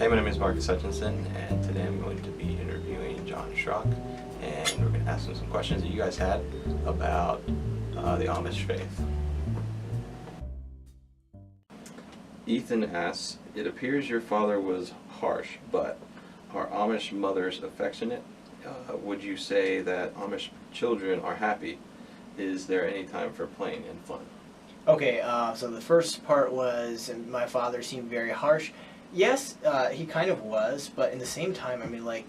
Hey, my name is Marcus Hutchinson, and today I'm going to be interviewing John Shrock, and we're going to ask him some questions that you guys had about the Amish faith. Ethan asks, it appears your father was harsh, but are Amish mothers affectionate? Would you say that Amish children are happy? Is there any time for playing and fun? Okay, so the first part was my father seemed very harsh. Yes, he kind of was, but in the same time, I mean, like,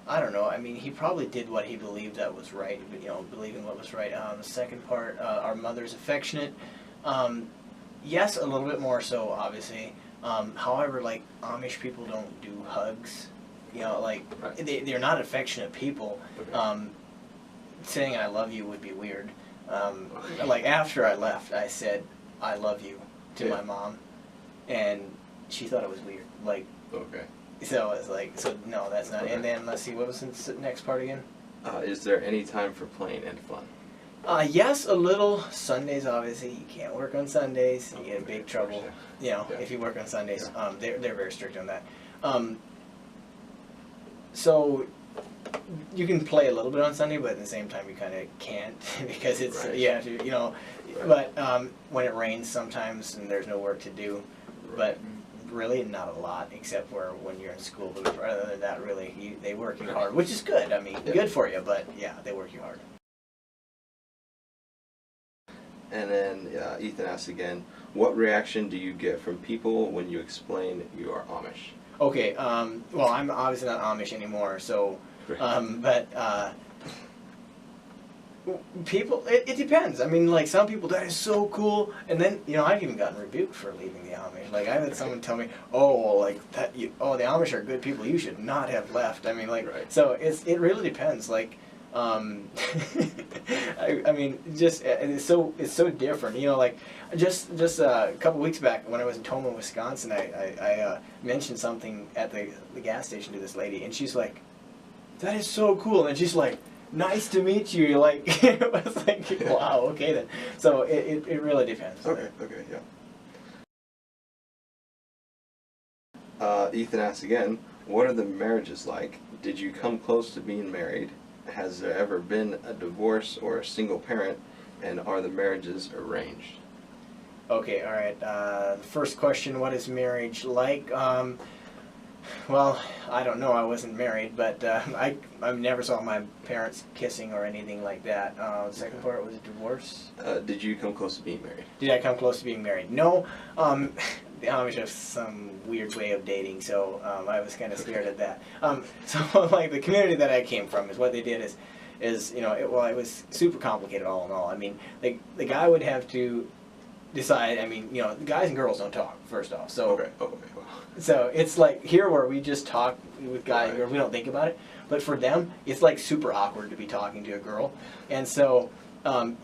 I don't know. I mean, he probably did what he believed that was right, believing what was right. The second part, our mother's affectionate. Yes, a little bit more so, obviously. However, like, Amish people don't do hugs. Like, right. they're not affectionate people. Okay. Saying I love you would be weird. Like, after I left, I said, I love you to my mom, and she thought it was weird. Like, Okay. so it's like, so no, that's not. Okay. And then, let's see, what was the next part again? Is there any time for playing and fun? Yes, a little. Sundays, obviously, you can't work on Sundays. You get in big trouble, Yeah. if you work on Sundays. Yeah. They're very strict on that. So you can play a little bit on Sunday, but at the same time you kind of can't because it's, Right. you have to, Right. but when it rains sometimes and there's no work to do, but really not a lot except for when you're in school. But other than that, really, they work you hard, which is good. I mean, good for you, but yeah, they work you hard. And then Ethan asks again, what reaction do you get from people when you explain you are Amish? Okay, well, I'm obviously not Amish anymore, so, but people, it depends. I mean, like, some people, that is so cool, and then, I've even gotten rebuked for leaving the Amish. Like, I had someone tell me, the Amish are good people, you should not have left. I mean, like, so it really depends, like, I mean, just, it's so different, like, just a couple weeks back when I was in Toma, Wisconsin, I mentioned something at the gas station to this lady, and she's like, that is so cool, and she's like, nice to meet you, like, it was like, wow, okay then. So it really depends. Okay, yeah. Ethan asks again, what are the marriages like? Did you come close to being married? Has there ever been a divorce or a single parent? And are the marriages arranged? Okay, all right. First question, what is marriage like? Well, I don't know. I wasn't married, but I never saw my parents kissing or anything like that. The second part was a divorce. Did you come close to being married? Did I come close to being married? No. The Amish have some weird way of dating, so I was kind of scared of that. So like the community that I came from is what they did is it was super complicated all in all. I mean, the guy would have to decide. I mean, guys and girls don't talk first off. So okay. Oh, okay. Wow. So it's like here where we just talk with guys and girls, we don't think about it. But for them, it's like super awkward to be talking to a girl, and so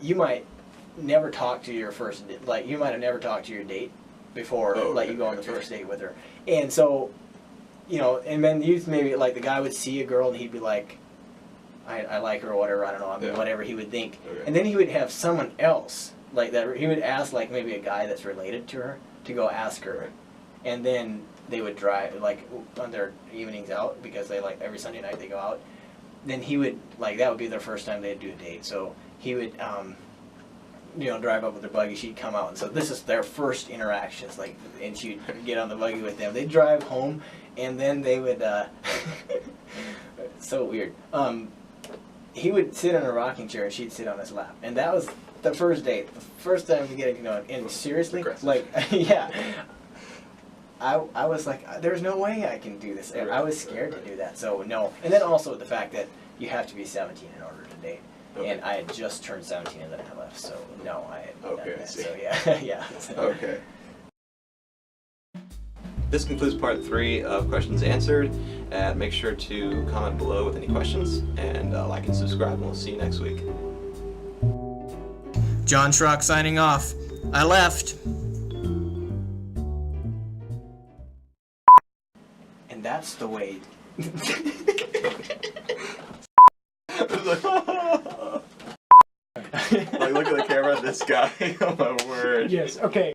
you might never talk to your you might have never talked to your date before, you go on the first date with her, and so and then maybe like the guy would see a girl and he'd be like, I like her or whatever, I don't know, I mean, whatever he would think, and then he would have someone else like that. He would ask like maybe a guy that's related to her to go ask her, and then they would drive like on their evenings out because they like every Sunday night they go out. Then he would that would be their first time they'd do a date. So he would drive up with their buggy. She'd come out, and so this is their first interactions. Like, and she'd get on the buggy with them. They'd drive home, and then they would. So weird. He would sit in a rocking chair, and she'd sit on his lap, and that was the first date. The first time we get and seriously, like, yeah. I was like, there's no way I can do this. I was scared to do that, so no. And then also the fact that you have to be 17 in order to date. Okay. And I had just turned 17 and then I left, so no, I had done that. So yeah, yeah. Okay. This concludes part 3 of questions answered. And make sure to comment below with any questions, and like and subscribe, and we'll see you next week. John Shrock signing off. I left. And that's the way. Like, look at the camera, this guy. Oh my word. Yes, okay.